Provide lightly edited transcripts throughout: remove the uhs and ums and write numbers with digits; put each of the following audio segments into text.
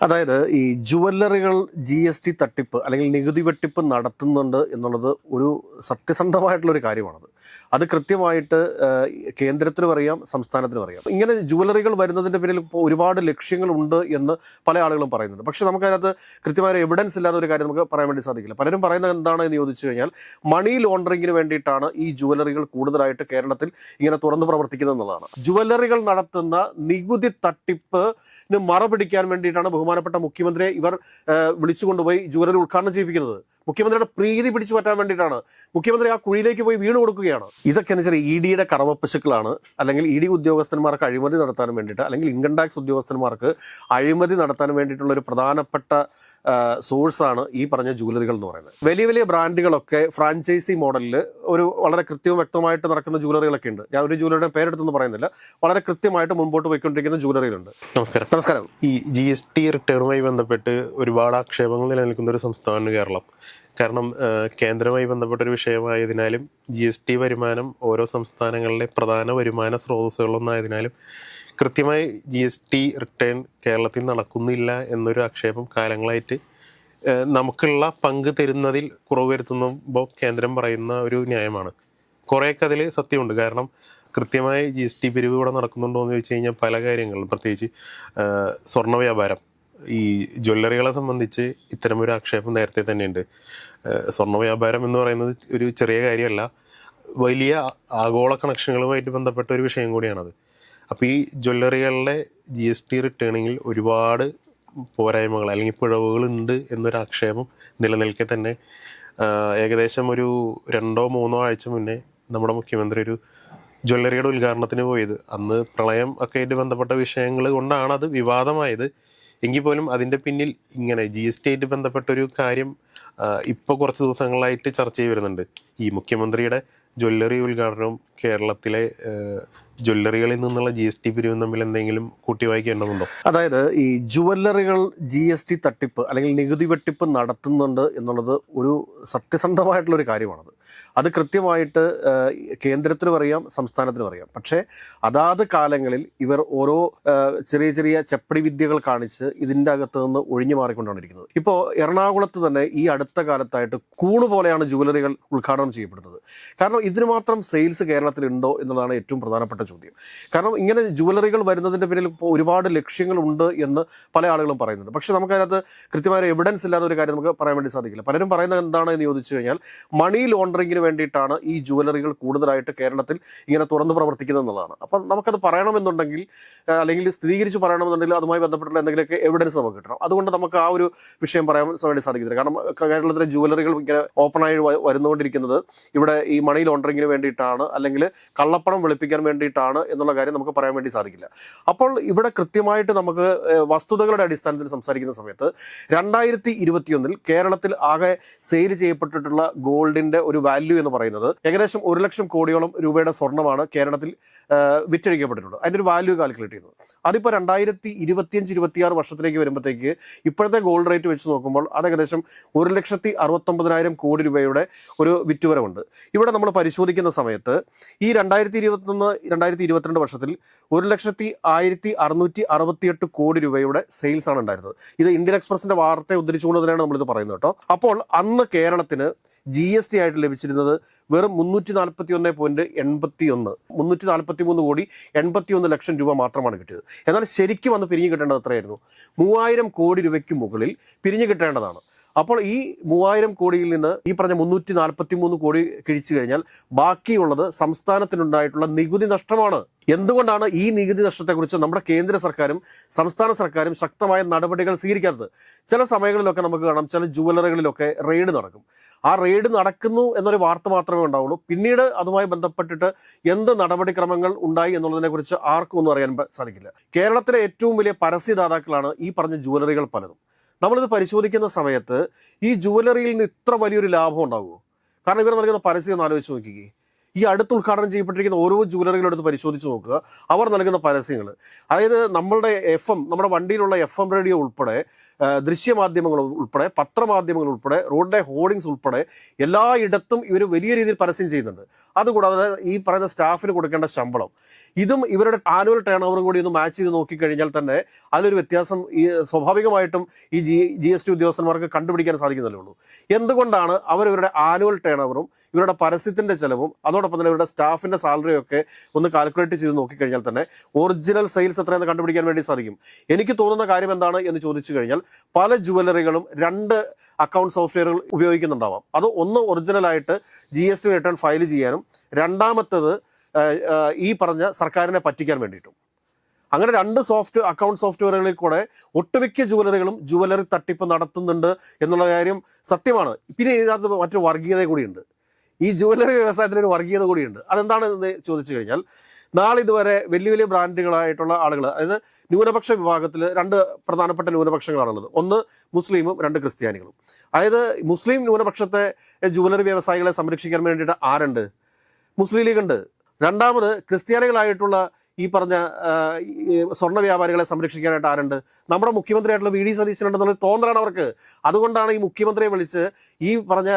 അതായത് ഈ ജുവല്ലറികൾ ജി.എസ്.ടി തട്ടിപ്പ് അല്ലെങ്കിൽ നികുതി വെട്ടിപ്പ് നടത്തുന്നുണ്ട് എന്നുള്ളത് ഒരു സത്യസന്ധമായിട്ടുള്ളൊരു കാര്യമാണത്. അത് കൃത്യമായിട്ട് കേന്ദ്രത്തിനും അറിയാം, സംസ്ഥാനത്തിനും അറിയാം. ഇങ്ങനെ ജുവല്ലറികൾ വരുന്നതിൻ്റെ പിന്നിൽ ഇപ്പോൾ ഒരുപാട് ലക്ഷ്യങ്ങളുണ്ട് എന്ന് പല ആളുകളും പറയുന്നുണ്ട്. പക്ഷേ നമുക്കതിനകത്ത് കൃത്യമായ എവിഡൻസ് ഇല്ലാത്ത ഒരു കാര്യം നമുക്ക് പറയാൻ വേണ്ടി സാധിക്കില്ല. പലരും പറയുന്നത് എന്താണ് എന്ന് ചോദിച്ചു കഴിഞ്ഞാൽ മണി ലോണ്ടറിങ്ങിന് വേണ്ടിയിട്ടാണ് ഈ ജുവല്ലറികൾ കൂടുതലായിട്ട് കേരളത്തിൽ ഇങ്ങനെ തുറന്നു പ്രവർത്തിക്കുന്നത് എന്നുള്ളതാണ്. ജുവല്ലറികൾ നടത്തുന്ന നികുതി തട്ടിപ്പിന് മറപിടിക്കാൻ വേണ്ടിയിട്ടാണ് ബഹുമാനപ്പെട്ട മുഖ്യമന്ത്രിയെ ഇവർ വിളിച്ചുകൊണ്ടുപോയി ജുവലറി ഉദ്ഘാടനം ചെയ്യിപ്പിക്കുന്നത്. മുഖ്യമന്ത്രിയുടെ പ്രീതി പിടിച്ചു പറ്റാൻ വേണ്ടിയിട്ടാണ്. മുഖ്യമന്ത്രി ആ കുഴിയിലേക്ക് പോയി വീണ് കൊടുക്കുകയാണ്. ഇതൊക്കെ എന്ന് വെച്ചാൽ ഇ.ഡിയുടെ കറവപ്പശുക്കളാണ്, അല്ലെങ്കിൽ ഇ.ഡി ഉദ്യോഗസ്ഥന്മാർക്ക് അഴിമതി നടത്താൻ വേണ്ടിയിട്ട്, അല്ലെങ്കിൽ ഇൻകം ടാക്സ് ഉദ്യോഗസ്ഥന്മാർക്ക് അഴിമതി നടത്താൻ വേണ്ടിയിട്ടുള്ള ഒരു പ്രധാനപ്പെട്ട സോഴ്സാണ് ഈ പറഞ്ഞ ജുവലറികൾ എന്ന് പറയുന്നത്. വലിയ വലിയ ബ്രാൻഡുകളൊക്കെ ഫ്രാഞ്ചൈസി മോഡലിൽ ഒരു വളരെ കൃത്യവും വ്യക്തമായിട്ട് നടക്കുന്ന ജുവലറികളൊക്കെ ഉണ്ട്. ഞാൻ ഒരു ജുവലറിയുടെ പേരെടുത്തൊന്നും പറയുന്നില്ല. വളരെ കൃത്യമായിട്ട് മുൻപോട്ട് പോയിക്കൊണ്ടിരിക്കുന്ന ജുവലറികളുണ്ട്. നമസ്കാരം. ഈ ജി.എസ്.ടി റിട്ടേണുമായി ബന്ധപ്പെട്ട് ഒരുപാട് ആക്ഷേപങ്ങൾ നിലനിൽക്കുന്ന ഒരു സംസ്ഥാനമാണ് കേരളം. കാരണം കേന്ദ്രവുമായി ബന്ധപ്പെട്ടൊരു വിഷയമായതിനാലും ജി.എസ്.ടി വരുമാനം ഓരോ സംസ്ഥാനങ്ങളിലെ പ്രധാന വരുമാന സ്രോതസ്സുകളൊന്നായതിനാലും കൃത്യമായി ജി.എസ്.ടി റിട്ടേൺ കേരളത്തിൽ നടക്കുന്നില്ല എന്നൊരു ആക്ഷേപം കാലങ്ങളായിട്ട് നമുക്കുള്ള പങ്ക് തരുന്നതിൽ കുറവ് വരുത്തുമ്പോൾ കേന്ദ്രം പറയുന്ന ഒരു ന്യായമാണ്. കുറേയൊക്കെ അതിൽ സത്യമുണ്ട്. കാരണം കൃത്യമായി ജി.എസ്.ടി പിരിവ് ഇവിടെ നടക്കുന്നുണ്ടോ എന്ന് ചോദിച്ചു കഴിഞ്ഞാൽ പല കാര്യങ്ങളും, പ്രത്യേകിച്ച് സ്വർണ്ണ വ്യാപാരം, ഈ ജ്വല്ലറികളെ സംബന്ധിച്ച് ഇത്തരമൊരു ആക്ഷേപം നേരത്തെ തന്നെയുണ്ട്. സ്വർണ്ണ വ്യാപാരം എന്ന് പറയുന്നത് ഒരു ചെറിയ കാര്യമല്ല, വലിയ ആഗോള കണക്ഷനുകളുമായിട്ട് ബന്ധപ്പെട്ട ഒരു വിഷയം കൂടിയാണത്. അപ്പോൾ ഈ ജ്വല്ലറികളിലെ ജി.എസ്.ടി റിട്ടേണിങ്ങിൽ ഒരുപാട് പോരായ്മകൾ അല്ലെങ്കിൽ പിഴവുകളുണ്ട് എന്നൊരു ആക്ഷേപം നിലനിൽക്കെ തന്നെ ഏകദേശം ഒരു 2-3 ആഴ്ച മുന്നേ നമ്മുടെ മുഖ്യമന്ത്രി ഒരു ജ്വല്ലറിയുടെ ഉദ്ഘാടനത്തിന് പോയത്. അന്ന് പ്രളയം ഒക്കെ ആയിട്ട് ബന്ധപ്പെട്ട വിഷയങ്ങൾ കൊണ്ടാണ് അത് വിവാദമായത്. എങ്കിൽ പോലും അതിൻ്റെ പിന്നിൽ ഇങ്ങനെ ജി.എസ്.ടി ആയിട്ട് ബന്ധപ്പെട്ടൊരു കാര്യം ഇപ്പോൾ കുറച്ച് ദിവസങ്ങളായിട്ട് ചർച്ച ചെയ്ത് വരുന്നുണ്ട്. ഈ മുഖ്യമന്ത്രിയുടെ ജ്വല്ലറി ഉദ്ഘാടനവും കേരളത്തിലെ ജ്വല്ലറികളിൽ നിന്നുള്ള ജി.എസ്.ടി പിരിവും തമ്മിൽ എന്തെങ്കിലും കൂട്ടി വായിക്കേണ്ടതുണ്ടോ? അതായത് ഈ ജുവല്ലറികൾ ജി.എസ്.ടി തട്ടിപ്പ് അല്ലെങ്കിൽ നികുതി വെട്ടിപ്പ് നടത്തുന്നുണ്ട് എന്നുള്ളത് ഒരു സത്യസന്ധമായിട്ടുള്ളൊരു കാര്യമാണത്. അത് കൃത്യമായിട്ട് കേന്ദ്രത്തിനും അറിയാം, സംസ്ഥാനത്തിനും അറിയാം. പക്ഷേ അതാത് കാലങ്ങളിൽ ഇവർ ഓരോ ചെറിയ ചെറിയ ചപ്പടി വിദ്യകൾ കാണിച്ച് ഇതിൻ്റെ അകത്ത് നിന്ന് ഒഴിഞ്ഞു മാറിക്കൊണ്ടാണ് ഇരിക്കുന്നത്. ഇപ്പോൾ എറണാകുളത്ത് തന്നെ ഈ അടുത്ത കാലത്തായിട്ട് കൂണുപോലെയാണ് ജുവലറികൾ ഉദ്ഘാടനം ചെയ്യപ്പെടുന്നത്. കാരണം ഇതിന് മാത്രം സെയിൽസ് കേരളത്തിലുണ്ടോ എന്നുള്ളതാണ് ഏറ്റവും പ്രധാനപ്പെട്ട ചോദ്യം. കാരണം ഇങ്ങനെ ജുവലറികൾ വരുന്നതിൻ്റെ പിന്നിൽ ഇപ്പോൾ ഒരുപാട് ലക്ഷ്യങ്ങളുണ്ട് എന്ന് പല ആളുകളും പറയുന്നുണ്ട്. പക്ഷേ നമുക്കതിനകത്ത് കൃത്യമായ എവിഡൻസ് ഇല്ലാത്ത ഒരു കാര്യം നമുക്ക് പറയാൻ വേണ്ടി സാധിക്കില്ല. പലരും പറയുന്നത് എന്താണ് എന്ന് ചോദിച്ചു കഴിഞ്ഞാൽ മണി ലോണ്ടറിങ്ങിന് വേണ്ടിയിട്ടാണ് ഈ ജുവലറികൾ കൂടുതലായിട്ട് കേരളത്തിൽ ഇങ്ങനെ തുറന്നു പ്രവർത്തിക്കുന്നത് എന്നുള്ളതാണ്. അപ്പം നമുക്കത് പറയണമെന്നുണ്ടെങ്കിൽ, അല്ലെങ്കിൽ സ്ഥിരീകരിച്ച് പറയണമെന്നുണ്ടെങ്കിൽ അതുമായി ബന്ധപ്പെട്ടുള്ള എന്തെങ്കിലുമൊക്കെ എവിഡൻസ് നമുക്ക് കിട്ടണം. അതുകൊണ്ട് നമുക്ക് ആ ഒരു വിഷയം പറയാൻ വേണ്ടി സാധിക്കുന്നില്ല. കാരണം കേരളത്തിലെ ജുവലറികൾ ഇങ്ങനെ ഓപ്പണായി വരുന്നുകൊണ്ടിരിക്കുന്നത് ഇവിടെ ഈ മണി ലോണ്ടറിങ്ങിന് വേണ്ടിയിട്ടാണ്, അല്ലെങ്കിൽ കള്ളപ്പണം വെളുപ്പിക്കാൻ വേണ്ടിയിട്ടാണ് എന്നുള്ള കാര്യം നമുക്ക് പറയാൻ വേണ്ടി സാധിക്കില്ല. അപ്പോൾ ഇവിടെ കൃത്യമായിട്ട് നമുക്ക് വസ്തുതകളുടെ അടിസ്ഥാനത്തിൽ സംസാരിക്കുന്ന സമയത്ത് 2021 കേരളത്തിൽ ആകെ സെയിൽ ചെയ്യപ്പെട്ടിട്ടുള്ള ഗോൾഡിന്റെ ഒരു വാല്യൂ എന്ന് പറയുന്നത് ഏകദേശം 1 ലക്ഷം കോടിയോളം രൂപയുടെ സ്വർണ്ണമാണ് കേരളത്തിൽ വിറ്റഴിക്കപ്പെട്ടിട്ടുള്ളത്. അതിൻ്റെ ഒരു വാല്യൂ കാൽക്കുലേറ്റ് ചെയ്യുന്നത്. അതിപ്പോൾ 2025-26 വർഷത്തിലേക്ക് വരുമ്പോഴത്തേക്ക് ഇപ്പോഴത്തെ ഗോൾഡ് റേറ്റ് വെച്ച് നോക്കുമ്പോൾ അത് ഏകദേശം 1,69,000 കോടി രൂപയുടെ ഒരു വിറ്റുവരവുണ്ട്. ഇവിടെ നമ്മൾ പരിശോധിക്കുന്ന സമയത്ത് ഈ 2021-2022 വർഷത്തിൽ 1,01,668 കോടി രൂപയുടെ സെയിൽസ് ആണ് ഉണ്ടായിരുന്നത്. ഇത് ഇന്ത്യൻ എക്സ്പ്രസിന്റെ വാർത്തയെ ഉദ്ധരിച്ചുകൊണ്ട് തന്നെയാണ് നമ്മളിത് പറയുന്നത് കേട്ടോ. അപ്പോൾ അന്ന് കേരളത്തിന് ജി.എസ്.ടി ആയിട്ട് ലഭിച്ചിരുന്നത് വെറും 341.81 343 കോടി 81 ലക്ഷം രൂപ മാത്രമാണ് കിട്ടിയത്. എന്നാൽ ശരിക്കും അന്ന് പിരിഞ്ഞു കിട്ടേണ്ടത് എത്രയായിരുന്നു? 3000 കോടി രൂപയ്ക്ക് മുകളിൽ പിരിഞ്ഞു കിട്ടേണ്ടതാണ്. അപ്പോൾ ഈ 3000 കോടിയിൽ നിന്ന് ഈ പറഞ്ഞ 343 കോടി കിഴിച്ചു കഴിഞ്ഞാൽ ബാക്കിയുള്ളത് സംസ്ഥാനത്തിനുണ്ടായിട്ടുള്ള നികുതി നഷ്ടമാണ്. എന്തുകൊണ്ടാണ് ഈ നികുതി നഷ്ടത്തെക്കുറിച്ച് നമ്മുടെ കേന്ദ്ര സർക്കാരും സംസ്ഥാന സർക്കാരും ശക്തമായ നടപടികൾ സ്വീകരിക്കാത്തത്? ചില സമയങ്ങളിലൊക്കെ നമുക്ക് കാണാം, ചില ജുവലറികളിലൊക്കെ റെയ്ഡ് നടക്കും. ആ റെയ്ഡ് നടക്കുന്നു എന്നൊരു വാർത്ത മാത്രമേ ഉണ്ടാവുള്ളൂ. പിന്നീട് അതുമായി ബന്ധപ്പെട്ടിട്ട് എന്ത് നടപടിക്രമങ്ങൾ ഉണ്ടായി എന്നുള്ളതിനെക്കുറിച്ച് ആർക്കും ഒന്നും അറിയാൻ സാധിക്കില്ല. കേരളത്തിലെ ഏറ്റവും വലിയ പരസ്യദാതാക്കളാണ് ഈ പറഞ്ഞ ജുവലറികൾ പലതും. നമ്മളിത് പരിശോധിക്കുന്ന സമയത്ത് ഈ ജുവലറിയിൽ നിന്ന് ഇത്ര വലിയൊരു ലാഭം ഉണ്ടാകുമോ? കാരണം ഇവർ നൽകുന്ന പരസ്യം ഒന്ന് ആലോചിച്ച് നോക്കിക്കേ. ഈ അടുത്ത് ഉദ്ഘാടനം ചെയ്യപ്പെട്ടിരിക്കുന്ന ഓരോ ജ്വല്ലറികളും എടുത്ത് പരിശോധിച്ച് നോക്കുക, അവർ നൽകുന്ന പരസ്യങ്ങൾ. അതായത് നമ്മുടെ നമ്മുടെ വണ്ടിയിലുള്ള FM റേഡിയോ ഉൾപ്പെടെ, ദൃശ്യമാധ്യമങ്ങൾ ഉൾപ്പെടെ, പത്രമാധ്യമങ്ങൾ ഉൾപ്പെടെ, റോഡിലെ ഹോർഡിങ്സ് ഉൾപ്പെടെ എല്ലായിടത്തും ഇവർ വലിയ രീതിയിൽ പരസ്യം ചെയ്യുന്നുണ്ട്. അതുകൂടാതെ ഈ പറയുന്ന സ്റ്റാഫിന് കൊടുക്കേണ്ട ശമ്പളം, ഇതും ഇവരുടെ ആനുവൽ ടേൺ ഓവറും കൂടി ഒന്ന് മാച്ച് ചെയ്ത് നോക്കിക്കഴിഞ്ഞാൽ തന്നെ അതിലൊരു വ്യത്യാസം ഈ സ്വാഭാവികമായിട്ടും ഈ GST ഉദ്യോഗസ്ഥന്മാർക്ക് കണ്ടുപിടിക്കാൻ സാധിക്കുന്നതല്ലേ ഉള്ളൂ. എന്തുകൊണ്ടാണ് അവരവരുടെ ആനുവൽ ടേൺ ഓവറും ഇവരുടെ പരസ്യത്തിൻ്റെ ചെലവും അതോടൊപ്പം തന്നെ ഇവരുടെ സ്റ്റാഫിൻ്റെ സാലറിയും ഒക്കെ ഒന്ന് കാൽക്കുലേറ്റ് ചെയ്ത് നോക്കിക്കഴിഞ്ഞാൽ തന്നെ ഒറിജിനൽ സെയിൽസ് എത്രയെന്ന് കണ്ടുപിടിക്കാൻ വേണ്ടി സാധിക്കും. എനിക്ക് തോന്നുന്ന കാര്യം എന്താണ് എന്ന് ചോദിച്ചു കഴിഞ്ഞാൽ, പല ജുവലറികളും 2 അക്കൗണ്ട് സോഫ്റ്റ്വെയറുകൾ ഉപയോഗിക്കുന്നുണ്ടാവാം. അത് ഒന്ന് ഒറിജിനലായിട്ട് GST റിട്ടേൺ ഫയൽ ചെയ്യാനും, രണ്ടാമത്തത് ഈ പറഞ്ഞ സർക്കാരിനെ പറ്റിക്കാൻ വേണ്ടിയിട്ടും. അങ്ങനെ 2 അക്കൗണ്ട് സോഫ്റ്റ്വെയറുകളിൽ കൂടെ ഒട്ടുമിക്ക ജുവലറികളും ജുവലറി തട്ടിപ്പ് നടത്തുന്നുണ്ട് എന്നുള്ള കാര്യം സത്യമാണ്. പിന്നെ ഇതിനകത്ത് മറ്റൊരു വർഗീയത കൂടിയുണ്ട്. ഈ ജുവലറി വ്യവസായത്തിനൊരു വർഗീയത കൂടിയുണ്ട്. അതെന്താണെന്ന് ചോദിച്ചു കഴിഞ്ഞാൽ, നാളിതുവരെ വലിയ വലിയ ബ്രാൻഡുകളായിട്ടുള്ള ആളുകൾ, അതായത് ന്യൂനപക്ഷ വിഭാഗത്തിൽ 2 പ്രധാനപ്പെട്ട ന്യൂനപക്ഷങ്ങളാണുള്ളത്. ഒന്ന് മുസ്ലിമും, 2 ക്രിസ്ത്യാനികളും. അതായത് മുസ്ലിം ന്യൂനപക്ഷത്തെ ജുവലറി വ്യവസായികളെ സംരക്ഷിക്കാൻ വേണ്ടിയിട്ട് ആരുണ്ട്? മുസ്ലിം ലീഗ് ഉണ്ട്. രണ്ടാമത് ക്രിസ്ത്യാനികളായിട്ടുള്ള ഈ പറഞ്ഞ സ്വർണ്ണ വ്യാപാരികളെ സംരക്ഷിക്കാനായിട്ട് ആരുണ്ട്? നമ്മുടെ മുഖ്യമന്ത്രിയായിട്ടുള്ള VD സതീശനുണ്ടെന്നുള്ള തോന്നലാണ് അവർക്ക്. അതുകൊണ്ടാണ് ഈ മുഖ്യമന്ത്രിയെ വിളിച്ച് ഈ പറഞ്ഞ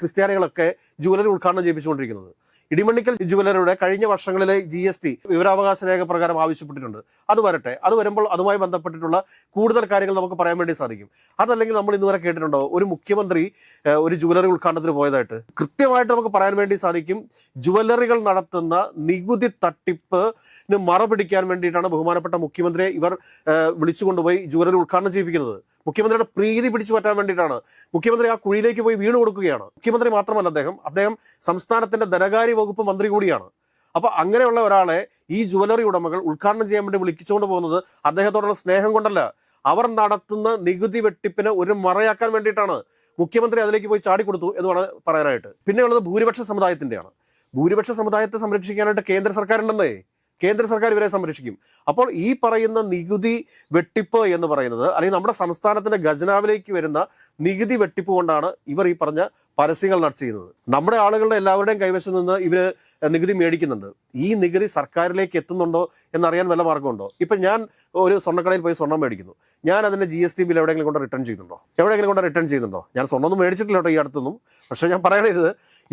ക്രിസ്ത്യാനികളൊക്കെ ജുവലറി ഉദ്ഘാടനം ചെയ്യിപ്പിച്ചുകൊണ്ടിരിക്കുന്നത്. ഇടിമണ്ണിക്കൽ ജുവലറിയുടെ കഴിഞ്ഞ വർഷങ്ങളിലെ GST വിവരാവകാശ രേഖ പ്രകാരം ആവശ്യപ്പെട്ടിട്ടുണ്ട്. അത് വരട്ടെ. അത് വരുമ്പോൾ അതുമായി ബന്ധപ്പെട്ടിട്ടുള്ള കൂടുതൽ കാര്യങ്ങൾ നമുക്ക് പറയാൻ വേണ്ടി സാധിക്കും. അതല്ലെങ്കിൽ നമ്മൾ ഇന്നുവരെ കേട്ടിട്ടുണ്ടോ ഒരു മുഖ്യമന്ത്രി ഒരു ജുവലറി ഉദ്ഘാടനത്തിന് പോയതായിട്ട്? കൃത്യമായിട്ട് നമുക്ക് പറയാൻ വേണ്ടി സാധിക്കും, ജുവലറികൾ നടത്തുന്ന നികുതി തട്ടിപ്പിന് മറപിടിക്കാൻ വേണ്ടിയിട്ടാണ് ബഹുമാനപ്പെട്ട മുഖ്യമന്ത്രിയെ ഇവർ വിളിച്ചുകൊണ്ടുപോയി ജുവലറി ഉദ്ഘാടനം ചെയ്യിപ്പിക്കുന്നത്. മുഖ്യമന്ത്രിയുടെ പ്രീതി പിടിച്ചു പറ്റാൻ വേണ്ടിയിട്ടാണ്. മുഖ്യമന്ത്രി ആ കുഴിയിലേക്ക് പോയി വീണു കൊടുക്കുകയാണ്. മുഖ്യമന്ത്രി മാത്രമല്ല, അദ്ദേഹം സംസ്ഥാനത്തിന്റെ ധനകാര്യ വകുപ്പ് മന്ത്രി കൂടിയാണ്. അപ്പൊ അങ്ങനെയുള്ള ഒരാളെ ഈ ജുവലറി ഉടമകൾ ഉദ്ഘാടനം ചെയ്യാൻ വേണ്ടി വിളിച്ചുകൊണ്ട് പോകുന്നത് അദ്ദേഹത്തോടുള്ള സ്നേഹം കൊണ്ടല്ല, അവർ നടത്തുന്ന നികുതി വെട്ടിപ്പിനെ ഒരു മറയാക്കാൻ വേണ്ടിയിട്ടാണ്. മുഖ്യമന്ത്രി അതിലേക്ക് പോയി ചാടിക്കൊടുത്തു എന്ന് വേണം പറയാനായിട്ട്. പിന്നെയുള്ളത് ഭൂരിപക്ഷ സമുദായത്തിന്റെയാണ്. ഭൂരിപക്ഷ സമുദായത്തെ സംരക്ഷിക്കാനായിട്ട് കേന്ദ്ര സർക്കാരുണ്ടെന്നേ. കേന്ദ്ര സർക്കാർ ഇവരെ സംരക്ഷിക്കും. അപ്പോൾ ഈ പറയുന്ന നികുതി വെട്ടിപ്പ് എന്ന് പറയുന്നത്, അല്ലെങ്കിൽ നമ്മുടെ സംസ്ഥാനത്തിന്റെ ഖജനാവിലേക്ക് വരുന്ന നികുതി വെട്ടിപ്പ് കൊണ്ടാണ് ഇവർ ഈ പറഞ്ഞ പരസ്യങ്ങൾ ചെയ്യുന്നത്. നമ്മുടെ ആളുകളുടെ എല്ലാവരുടെയും കൈവശം നിന്ന് ഇവർ നികുതി മേടിക്കുന്നുണ്ട്. ഈ നികുതി സർക്കാരിലേക്ക് എത്തുന്നുണ്ടോ എന്നറിയാൻ വല്ല മാർഗമുണ്ടോ? ഇപ്പം ഞാൻ ഒരു സ്വർണ്ണക്കടയിൽ പോയി സ്വർണ്ണം മേടിക്കുന്നു, ഞാൻ അതിൻ്റെ GST ബിൽ എവിടെയെങ്കിലും കൊണ്ട് റിട്ടേൺ ചെയ്യുന്നുണ്ടോ? ഞാൻ സ്വർണ്ണമൊന്നും മേടിച്ചിട്ടില്ല കേട്ടോ ഈ അടുത്തൊന്നും. പക്ഷേ ഞാൻ പറയണത്,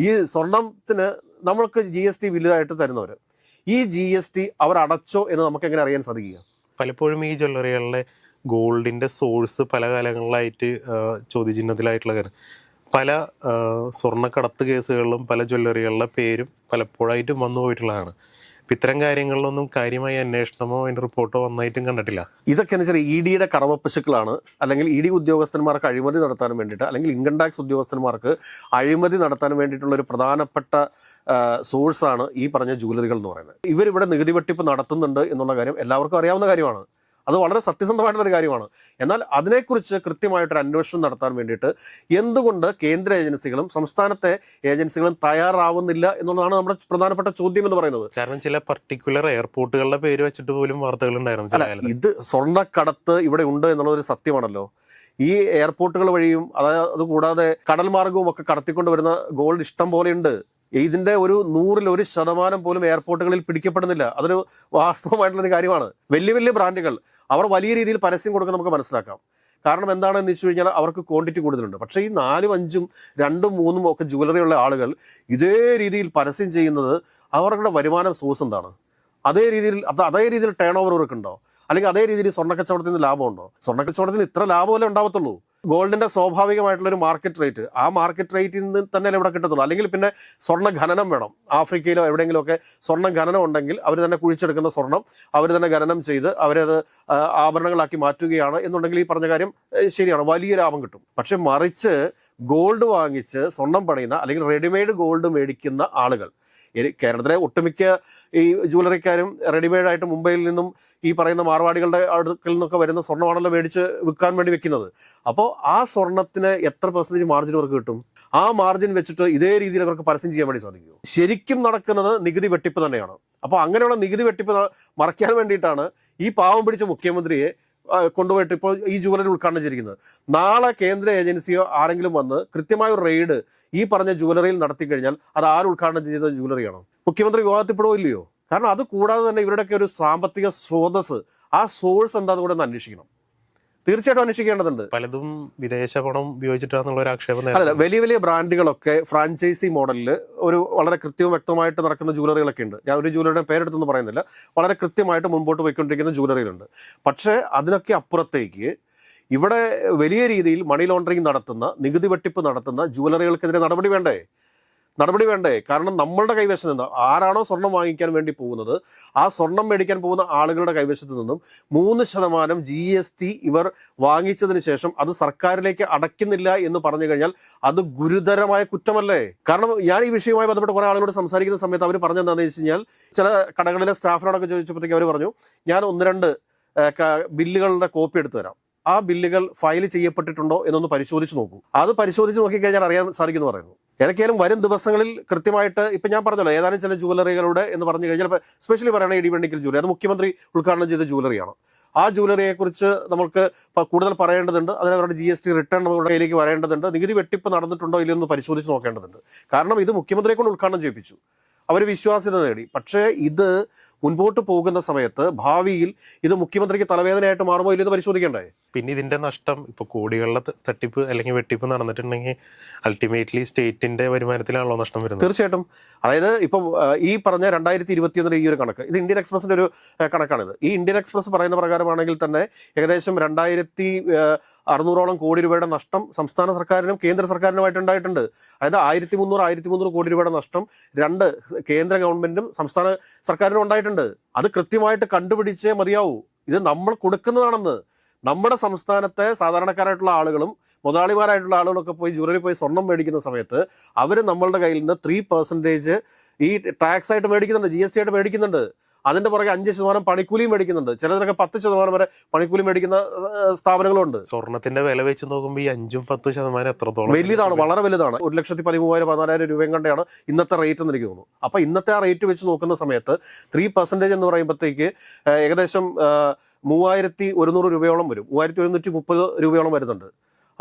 ഈ സ്വർണ്ണത്തിന് നമ്മൾക്ക് GST ബില്ലായിട്ട് തരുന്നവർ ഈ GST അവർ അടച്ചോ എന്ന് നമുക്ക് എങ്ങനെ അറിയാൻ സാധിക്കുക? പലപ്പോഴും ഈ ജ്വല്ലറികളിലെ ഗോൾഡിന്റെ സോഴ്സ് പല കാലങ്ങളിലായിട്ട് ചോദ്യചിഹ്നത്തിലായിട്ടുള്ള കാര്യം. പല സ്വർണ്ണക്കടത്ത് കേസുകളിലും പല ജ്വല്ലറികളുടെ പേരും പലപ്പോഴായിട്ടും വന്നു പോയിട്ടുള്ളതാണ്. അപ്പം ഇത്തരം കാര്യങ്ങളിലൊന്നും കാര്യമായ അന്വേഷണമോ അതിൻ്റെ റിപ്പോർട്ടോ ഒന്നായിട്ടും കണ്ടിട്ടില്ല. ഇതൊക്കെ എന്ന് വെച്ചാൽ EDയുടെ കറവപ്പശുക്കളാണ്. അല്ലെങ്കിൽ ED ഉദ്യോഗസ്ഥന്മാർക്ക് അഴിമതി നടത്താൻ വേണ്ടിയിട്ട്, അല്ലെങ്കിൽ ഇൻകം ടാക്സ് ഉദ്യോഗസ്ഥന്മാർക്ക് അഴിമതി നടത്താൻ വേണ്ടിയിട്ടുള്ള ഒരു പ്രധാനപ്പെട്ട സോഴ്സാണ് ഈ പറഞ്ഞ ജുവലറികൾ എന്ന് പറയുന്നത്. ഇവരിവിടെ നികുതി വെട്ടിപ്പ് നടത്തുന്നുണ്ട് എന്നുള്ള കാര്യം എല്ലാവർക്കും അറിയാവുന്ന കാര്യമാണ്. അത് വളരെ സത്യസന്ധമായിട്ടുള്ളൊരു കാര്യമാണ്. എന്നാൽ അതിനെക്കുറിച്ച് കൃത്യമായിട്ടൊരു അന്വേഷണം നടത്താൻ വേണ്ടിയിട്ട് എന്തുകൊണ്ട് കേന്ദ്ര ഏജൻസികളും സംസ്ഥാനത്തെ ഏജൻസികളും തയ്യാറാവുന്നില്ല എന്നുള്ളതാണ് നമ്മുടെ പ്രധാനപ്പെട്ട ചോദ്യം എന്ന് പറയുന്നത്. കാരണം ചില പർട്ടിക്കുലർ എയർപോർട്ടുകളുടെ പേര് വെച്ചിട്ട് പോലും വാർത്തകൾ ഉണ്ടായിരുന്നു. ഇത് സ്വർണ്ണക്കടത്ത് ഇവിടെ ഉണ്ട് എന്നുള്ളതൊരു സത്യമാണല്ലോ. ഈ എയർപോർട്ടുകൾ വഴിയും അത് കൂടാതെ കടൽ മാർഗവും ഒക്കെ കടത്തിക്കൊണ്ട് വരുന്ന ഗോൾഡ് ഇഷ്ടം പോലെയുണ്ട്. ഇതിന്റെ ഒരു 100% പോലും എയർപോർട്ടുകളിൽ പിടിക്കപ്പെടുന്നില്ല. അതൊരു വാസ്തവമായിട്ടുള്ളൊരു കാര്യമാണ്. വലിയ വലിയ ബ്രാൻഡുകൾ അവർ വലിയ രീതിയിൽ പരസ്യം കൊടുക്കാൻ നമുക്ക് മനസ്സിലാക്കാം. കാരണം എന്താണെന്ന് വെച്ച് കഴിഞ്ഞാൽ അവർക്ക് ക്വാണ്ടിറ്റി കൂടുതലുണ്ട്. പക്ഷേ ഈ 4, 5, 2, 3 ഒക്കെ ജുവലറി ഉള്ള ആളുകൾ ഇതേ രീതിയിൽ പരസ്യം ചെയ്യുന്നത് അവരുടെ വരുമാന സോഴ്സ് എന്താണ്? അതേ രീതിയിൽ ടേൺ ഓവർ അവർക്ക് ഉണ്ടോ? അല്ലെങ്കിൽ അതേ രീതിയിൽ സ്വർണ്ണക്കച്ചവടത്തിൽ നിന്ന് ലാഭമുണ്ടോ? സ്വർണ്ണക്കച്ചവടത്തിന് ഇത്ര ലാഭമല്ലേ ഉണ്ടാവത്തുള്ളൂ. ഗോൾഡിന്റെ സ്വാഭാവികമായിട്ടുള്ളൊരു മാർക്കറ്റ് റേറ്റ്, ആ മാർക്കറ്റ് റേറ്റിൽ നിന്ന് തന്നെ ഇവിടെ കിട്ടത്തുള്ളൂ. അല്ലെങ്കിൽ പിന്നെ സ്വർണ്ണ ഖനനം വേണം. ആഫ്രിക്കയിലോ എവിടെയെങ്കിലുമൊക്കെ സ്വർണ്ണ ഖനനം ഉണ്ടെങ്കിൽ അവർ തന്നെ കുഴിച്ചെടുക്കുന്ന സ്വർണം അവർ തന്നെ ഖനനം ചെയ്ത് അവരത് ആഭരണങ്ങളാക്കി മാറ്റുകയാണ് എന്നുണ്ടെങ്കിൽ ഈ പറഞ്ഞ കാര്യം ശരിയാണ്, വലിയ ലാഭം കിട്ടും. പക്ഷെ മറിച്ച് ഗോൾഡ് വാങ്ങിച്ച് സ്വർണം പണിയുന്ന അല്ലെങ്കിൽ റെഡിമെയ്ഡ് ഗോൾഡ് മേടിക്കുന്ന ആളുകൾ, കേരളത്തിലെ ഒട്ടുമിക്ക ഈ ജുവലറിക്കാരും റെഡിമെയ്ഡായിട്ട് മുംബൈയിൽ നിന്നും ഈ പറയുന്ന മാർവാടികളുടെ അടുക്കൽ നിന്നൊക്കെ വരുന്ന സ്വർണ്ണമാണല്ലോ മേടിച്ച് വിൽക്കാൻ വേണ്ടി വെക്കുന്നത്. അപ്പോൾ ആ സ്വർണ്ണത്തിന് എത്ര % മാർജിൻ അവർക്ക് കിട്ടും? ആ മാർജിൻ വെച്ചിട്ട് ഇതേ രീതിയിൽ അവർക്ക് പരസ്യം ചെയ്യാൻ വേണ്ടി സാധിക്കുമോ? ശരിക്കും നടക്കുന്നത് നികുതി വെട്ടിപ്പ് തന്നെയാണ്. അപ്പോൾ അങ്ങനെയുള്ള നികുതി വെട്ടിപ്പ് മറയ്ക്കാൻ വേണ്ടിയിട്ടാണ് ഈ പാവം പിടിച്ച മുഖ്യമന്ത്രിയെ കൊണ്ടുപോയിട്ട് ഇപ്പോൾ ഈ ജുവലറി ഉദ്ഘാടനം ചെയ്തിരിക്കുന്നത്. നാളെ കേന്ദ്ര ഏജൻസിയോ ആരെങ്കിലും വന്ന് കൃത്യമായ ഒരു റെയ്ഡ് ഈ പറഞ്ഞ ജുവലറിയിൽ നടത്തി കഴിഞ്ഞാൽ അത് ആര് ഉദ്ഘാടനം ചെയ്ത ജുവലറിയാണോ? മുഖ്യമന്ത്രി വിവാദത്തിൽപ്പെടുവോ ഇല്ലയോ? കാരണം അത് കൂടാതെ തന്നെ ഇവരുടെയൊക്കെ ഒരു സാമ്പത്തിക സ്രോതസ്, ആ സോഴ്സ് എന്താണെന്ന് കൂടെ ഒന്ന് അന്വേഷിക്കണം. തീർച്ചയായിട്ടും അന്വേഷിക്കേണ്ടതുണ്ട്. പലതും വിദേശ പണം ഉപയോഗിച്ചിട്ടാന്നുള്ള ഒരു ആക്ഷേപം. അല്ല, വലിയ വലിയ ബ്രാൻഡുകളൊക്കെ ഫ്രാഞ്ചൈസി മോഡലിൽ ഒരു വളരെ കൃത്യവും വ്യക്തമായിട്ട് നടക്കുന്ന ജുവലറികളൊക്കെ ഉണ്ട്. ഞാൻ ഒരു ജുവലറിയുടെ പേരെടുത്തൊന്നും പറയുന്നില്ല. വളരെ കൃത്യമായിട്ട് മുൻപോട്ട് പോയിക്കൊണ്ടിരിക്കുന്ന ജുവലറികളുണ്ട്. പക്ഷേ അതിനൊക്കെ അപ്പുറത്തേക്ക് ഇവിടെ വലിയ രീതിയിൽ മണി ലോണ്ടറിങ് നടത്തുന്ന, നികുതി വെട്ടിപ്പ് നടത്തുന്ന ജുവലറികൾക്കെതിരെ നടപടി വേണ്ടേ? കാരണം നമ്മളുടെ കൈവശത്ത് നിന്ന് ആരാണോ സ്വർണം വാങ്ങിക്കാൻ വേണ്ടി പോകുന്നത്, ആ സ്വർണം മേടിക്കാൻ പോകുന്ന ആളുകളുടെ കൈവശത്ത് നിന്നും 3% GST ഇവർ വാങ്ങിച്ചതിന് ശേഷം അത് സർക്കാരിലേക്ക് അടയ്ക്കുന്നില്ല എന്ന് പറഞ്ഞു കഴിഞ്ഞാൽ അത് ഗുരുതരമായ കുറ്റമല്ലേ? കാരണം ഞാൻ ഈ വിഷയവുമായി ബന്ധപ്പെട്ട് കുറേ ആളുകളോട് സംസാരിക്കുന്ന സമയത്ത് അവർ പറഞ്ഞെന്താണെന്ന് വെച്ച് കഴിഞ്ഞാൽ, ചില കടകളിലെ സ്റ്റാഫിനോടൊക്കെ ചോദിച്ചപ്പോഴത്തേക്ക് അവർ പറഞ്ഞു, ഞാൻ 1-2 ബില്ലുകളുടെ കോപ്പി എടുത്തു തരാം, ആ ബില്ലുകൾ ഫയൽ ചെയ്യപ്പെട്ടിട്ടുണ്ടോ എന്നൊന്ന് പരിശോധിച്ച് നോക്കൂ. അത് പരിശോധിച്ച് നോക്കിക്കഴിഞ്ഞാൽ അറിയാൻ സാധിക്കുമെന്ന് പറയുന്നു. ഏതൊക്കെയാലും വരും ദിവസങ്ങളിൽ കൃത്യമായിട്ട്, ഇപ്പം ഞാൻ പറഞ്ഞല്ലോ ഏതാനും ചില ജുവലറികളുടെ എന്ന് പറഞ്ഞു കഴിഞ്ഞാൽ, സ്പെഷ്യലി പറയുകയാണെങ്കിൽ ഇടിവെണ്ണിക്കൽ ജുവലറി, അത് മുഖ്യമന്ത്രി ഉദ്ഘാടനം ചെയ്ത ജുവലറിയാണ്. ആ ജുവലറിയെക്കുറിച്ച് നമുക്ക് കൂടുതൽ പറയേണ്ടതുണ്ട്. അതിന് അവരുടെ GST റിട്ടേൺ നമ്മുടെ കയ്യിലേക്ക് വരേണ്ടതുണ്ട്. നികുതി വെട്ടിപ്പ് നടന്നിട്ടുണ്ടോ ഇല്ലയോ എന്ന് പരിശോധിച്ച് നോക്കേണ്ടതുണ്ട്. കാരണം ഇത് മുഖ്യമന്ത്രിയെ കൊണ്ട് ഉദ്ഘാടനം ചെയ്യിപ്പിച്ചു, അവർ വിശ്വാസ്യത നേടി. പക്ഷേ ഇത് മുൻപോട്ട് പോകുന്ന സമയത്ത് ഭാവിയിൽ ഇത് മുഖ്യമന്ത്രിക്ക് തലവേദനയായിട്ട് മാറുമോ ഇല്ലെന്ന് പരിശോധിക്കണ്ടേ? പിന്നെ ഇതിന്റെ നഷ്ടം ഇപ്പോൾ കോടികളുടെ തട്ടിപ്പ് അല്ലെങ്കിൽ വെട്ടിപ്പ് നടന്നിട്ടുണ്ടെങ്കിൽ അൾട്ടിമേറ്റ്ലി സ്റ്റേറ്റിന്റെ വരുമാനത്തിലാണല്ലോ നഷ്ടം വരുന്നത്. തീർച്ചയായിട്ടും. അതായത് ഇപ്പം ഈ പറഞ്ഞ 2021 ഈ ഒരു കണക്ക്, ഇത് ഇന്ത്യൻ എക്സ്പ്രസിന്റെ ഒരു കണക്കാണിത്. ഈ ഇന്ത്യൻ എക്സ്പ്രസ് പറയുന്ന പ്രകാരമാണെങ്കിൽ തന്നെ ഏകദേശം 2600 കോടി രൂപയുടെ നഷ്ടം സംസ്ഥാന സർക്കാരിനും കേന്ദ്ര സർക്കാരിനുമായിട്ട് ഉണ്ടായിട്ടുണ്ട്. അതായത് 1300 കോടി രൂപയുടെ നഷ്ടം 2 കേന്ദ്ര ഗവൺമെന്റും സംസ്ഥാന സർക്കാരിനും ഉണ്ടായിട്ടുണ്ട്. അത് കൃത്യമായിട്ട് കണ്ടുപിടിച്ചേ മതിയാവൂ. ഇത് നമ്മൾ കൊടുക്കുന്നതാണെന്ന്. നമ്മുടെ സംസ്ഥാനത്തെ സാധാരണക്കാരായിട്ടുള്ള ആളുകളും മുതലാളിമാരായിട്ടുള്ള ആളുകളൊക്കെ പോയി ജുവലറി പോയി സ്വർണം മേടിക്കുന്ന സമയത്ത് അവർ നമ്മളുടെ കയ്യിൽ നിന്ന് 3% ഈ ടാക്സ് ആയിട്ട് മേടിക്കുന്നുണ്ട്, GST ആയിട്ട് മേടിക്കുന്നുണ്ട്. അതിന്റെ പുറകെ 5% പണിക്കൂലിയും മേടിക്കുന്നുണ്ട്. ചിലതൊക്കെ 10% വരെ പണിക്കൂലി മേടിക്കുന്ന സ്ഥാപനങ്ങളുണ്ട്. സ്വർണത്തിന്റെ വില വെച്ച് നോക്കുമ്പോൾ ഈ 5-10% എത്രത്തോളം വലിയതാണ്, വളരെ വലുതാണ്. 1,13,000-14,000 രൂപയും കണ്ടെയാണ് ഇന്നത്തെ റേറ്റ് എന്ന് എനിക്ക് തോന്നുന്നു. അപ്പൊ ഇന്നത്തെ ആ റേറ്റ് വെച്ച് നോക്കുന്ന സമയത്ത് 3% എന്ന് പറയുമ്പോഴത്തേക്ക് ഏകദേശം 3,100 രൂപയോളം വരും. 3,130 രൂപയോളം വരുന്നുണ്ട്.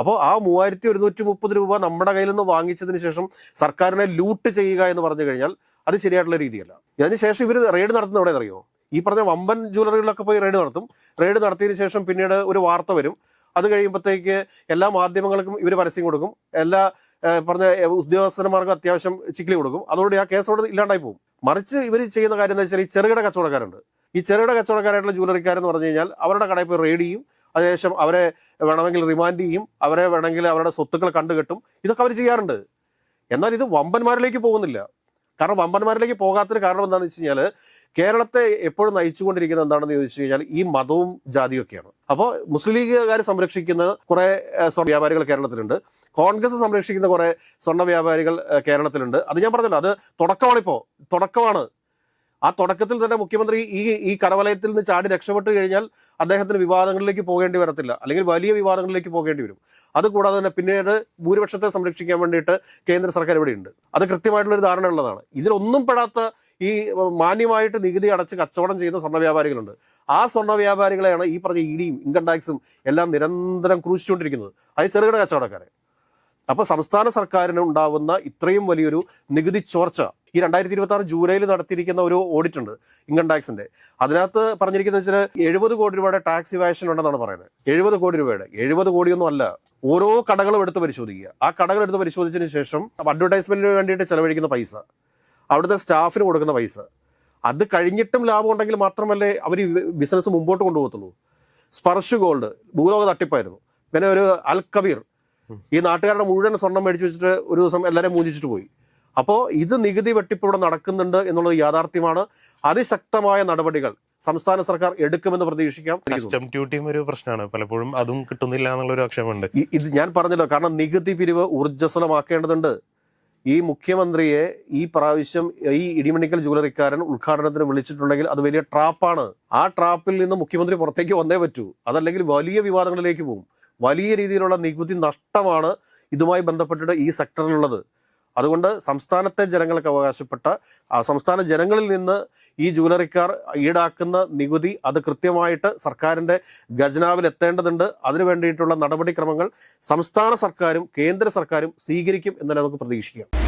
അപ്പോൾ ആ 3,130 രൂപ നമ്മുടെ കയ്യിൽ നിന്ന് വാങ്ങിച്ചതിന് ശേഷം സർക്കാരിനെ ലൂട്ട് ചെയ്യുക എന്ന് പറഞ്ഞു കഴിഞ്ഞാൽ അത് ശരിയായിട്ടുള്ള രീതിയല്ല. ഇതിനുശേഷം ഇവർ റെയ്ഡ് നടത്തുന്ന എവിടെ അറിയോ? ഈ പറഞ്ഞ വമ്പൻ ജ്വല്ലറികളിലൊക്കെ പോയി റെയ്ഡ് നടത്തും. റെയ്ഡ് നടത്തിയതിന് ശേഷം പിന്നീട് ഒരു വാർത്ത വരും. അത് കഴിയുമ്പോഴത്തേക്ക് എല്ലാ മാധ്യമങ്ങൾക്കും ഇവർ പരസ്യം കൊടുക്കും, എല്ലാ പറഞ്ഞ ഉദ്യോഗസ്ഥന്മാർക്കും അത്യാവശ്യം ചിക്കിലി കൊടുക്കും. അതോടെ ആ കേസോട് ഇല്ലാണ്ടായി പോകും. മറിച്ച് ഇവർ ചെയ്യുന്ന കാര്യം എന്താ വെച്ചാൽ, ഈ ചെറുകിട കച്ചവടക്കാരുണ്ട്. ഈ ചെറുകിട കച്ചവടക്കാരായിട്ടുള്ള ജുവലറിക്കാരെന്ന് പറഞ്ഞു കഴിഞ്ഞാൽ അവരുടെ കടയിൽ പോയി റെയ്ഡ് ചെയ്യും. അതിനുശേഷം അവരെ വേണമെങ്കിൽ റിമാൻഡ് ചെയ്യും, അവരെ വേണമെങ്കിൽ അവരുടെ സ്വത്തുക്കൾ കണ്ടുകെട്ടും. ഇതൊക്കെ അവർ ചെയ്യാറുണ്ട്. എന്നാൽ ഇത് വമ്പന്മാരിലേക്ക് പോകുന്നില്ല. കാരണം വമ്പന്മാരിലേക്ക് പോകാത്തതിന് കാരണം എന്താണെന്ന് വെച്ച് കഴിഞ്ഞാൽ, കേരളത്തെ എപ്പോഴും നയിച്ചുകൊണ്ടിരിക്കുന്നത് എന്താണെന്ന് ചോദിച്ചു കഴിഞ്ഞാൽ ഈ മതവും ജാതിയൊക്കെയാണ്. അപ്പോൾ മുസ്ലിം ലീഗുകാർ സംരക്ഷിക്കുന്ന കുറേ സ്വർണ്ണ വ്യാപാരികൾ കേരളത്തിലുണ്ട്. കോൺഗ്രസ് സംരക്ഷിക്കുന്ന കുറേ സ്വർണ്ണ വ്യാപാരികൾ കേരളത്തിലുണ്ട്. അത് ഞാൻ പറഞ്ഞല്ലോ, അത് തുടക്കമാണ്. ആ തുടക്കത്തിൽ തന്നെ മുഖ്യമന്ത്രി ഈ കരവലയത്തിൽ നിന്ന് ചാടി രക്ഷപ്പെട്ട് കഴിഞ്ഞാൽ അദ്ദേഹത്തിന് വിവാദങ്ങളിലേക്ക് പോകേണ്ടി വരത്തില്ല, അല്ലെങ്കിൽ വലിയ വിവാദങ്ങളിലേക്ക് പോകേണ്ടി വരും. അതുകൂടാതെ തന്നെ പിന്നീട് ഭൂരിപക്ഷത്തെ സംരക്ഷിക്കാൻ വേണ്ടിയിട്ട് കേന്ദ്ര സർക്കാർ ഇവിടെയുണ്ട്. അത് കൃത്യമായിട്ടുള്ളൊരു ധാരണ ഉള്ളതാണ്. ഇതിലൊന്നും പെടാത്ത ഈ മാന്യമായിട്ട് നികുതി അടച്ച് കച്ചവടം ചെയ്യുന്ന സ്വർണ്ണ വ്യാപാരികളുണ്ട്. ആ സ്വർണ്ണ വ്യാപാരികളെയാണ് ഈ പറഞ്ഞ EDയും ഇൻകം ടാക്സും എല്ലാം നിരന്തരം ക്രൂശിച്ചുകൊണ്ടിരിക്കുന്നത്. അത് ചെറുകിട കച്ചവടക്കാരെ. അപ്പോൾ സംസ്ഥാന സർക്കാരിന് ഉണ്ടാവുന്ന ഇത്രയും വലിയൊരു നികുതി ചോർച്ച ഈ 2026 ജൂലൈയിൽ നടത്തിയിരിക്കുന്ന ഒരു ഓഡിറ്റ് ഉണ്ട് ഇൻകം ടാക്സിന്റെ. അതിനകത്ത് പറഞ്ഞിരിക്കുന്നത് വെച്ചാൽ 70 കോടി രൂപയുടെ ടാക്സ് ഇവാഷൻ ഉണ്ടെന്നാണ് പറയുന്നത്. 70 കോടി രൂപയുടെ 70 കോടിയൊന്നും അല്ല. ഓരോ കടകളും എടുത്ത് പരിശോധിക്കുക. ആ കടകൾ എടുത്ത് പരിശോധിച്ചതിന് ശേഷം അഡ്വർടൈസ്മെന്റിന് വേണ്ടിയിട്ട് ചെലവഴിക്കുന്ന പൈസ, അവിടുത്തെ സ്റ്റാഫിന് കൊടുക്കുന്ന പൈസ, അത് കഴിഞ്ഞിട്ടും ലാഭം ഉണ്ടെങ്കിൽ മാത്രമല്ലേ അവർ ബിസിനസ് മുമ്പോട്ട് കൊണ്ടുപോകത്തുള്ളൂ. സ്പർശ് ഗോൾഡ് ഭൂലോക തട്ടിപ്പായിരുന്നു. പിന്നെ ഒരു അൽ കബീർ ഈ നാട്ടുകാരുടെ മുഴുവൻ സ്വർണം മേടിച്ചു വെച്ചിട്ട് ഒരു ദിവസം എല്ലാവരും മൂഞ്ചിച്ചിട്ട് പോയി. അപ്പോൾ ഇത് നികുതി വെട്ടിപ്പ് ഇവിടെ നടക്കുന്നുണ്ട് എന്നുള്ളത് യാഥാർത്ഥ്യമാണ്. അതിശക്തമായ നടപടികൾ സംസ്ഥാന സർക്കാർ എടുക്കുമെന്ന് പ്രതീക്ഷിക്കാം. കസ്റ്റം ഡ്യൂട്ടിയും ഒരു പ്രശ്നമാണ്, പലപ്പോഴും അതും കിട്ടുന്നില്ല എന്നുള്ളൊരു ആക്ഷേപമുണ്ട്. ഇത് ഞാൻ പറഞ്ഞല്ലോ, കാരണം നികുതി പിരിവ് ഊർജ്ജസ്വലമാക്കേണ്ടതുണ്ട്. ഈ മുഖ്യമന്ത്രിയെ ഈ പ്രാവശ്യം ഈ ഇടിമണിക്കൽ ജുവലറിക്കാരൻ ഉദ്ഘാടനത്തിന് വിളിച്ചിട്ടുണ്ടെങ്കിൽ അത് വലിയ ട്രാപ്പാണ്. ആ ട്രാപ്പിൽ നിന്ന് മുഖ്യമന്ത്രി പുറത്തേക്ക് വന്നേ പറ്റൂ. അതല്ലെങ്കിൽ വലിയ വിവാദങ്ങളിലേക്ക് പോകും. വലിയ രീതിയിലുള്ള നികുതി നഷ്ടമാണ് ഇതുമായി ബന്ധപ്പെട്ടിട്ട് ഈ സെക്ടറിലുള്ളത്. അതുകൊണ്ട് സംസ്ഥാനത്തെ ജനങ്ങൾക്ക് അവകാശപ്പെട്ട സംസ്ഥാന ജനങ്ങളിൽ നിന്ന് ഈ ജുവലറിക്കാർ ഈടാക്കുന്ന നികുതി അത് കൃത്യമായിട്ട് സർക്കാരിൻ്റെ ഖജനാവിൽ എത്തേണ്ടതുണ്ട്. അതിനു വേണ്ടിയിട്ടുള്ള നടപടിക്രമങ്ങൾ സംസ്ഥാന സർക്കാരും കേന്ദ്ര സർക്കാരും സ്വീകരിക്കും എന്ന് നമുക്ക് പ്രതീക്ഷിക്കാം.